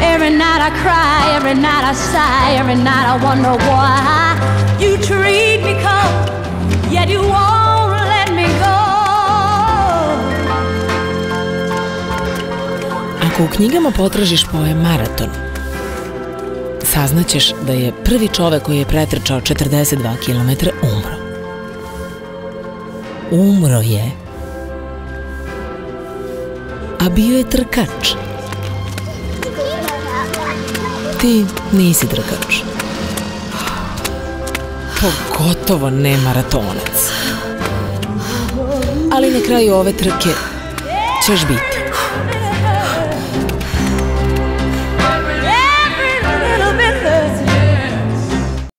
Every night I cry, every night I sigh, every night I wonder why you treat me cold, yet you won't let me go. Ako u knjigama potražiš poem Maraton, saznaćeš da je prvi čovek koji je pretrčao 42 km umro. Umro je, a bio je trkač. Ti nisi trkač. Pogotovo ne maratonac. Ali na kraju ove trke ćeš biti.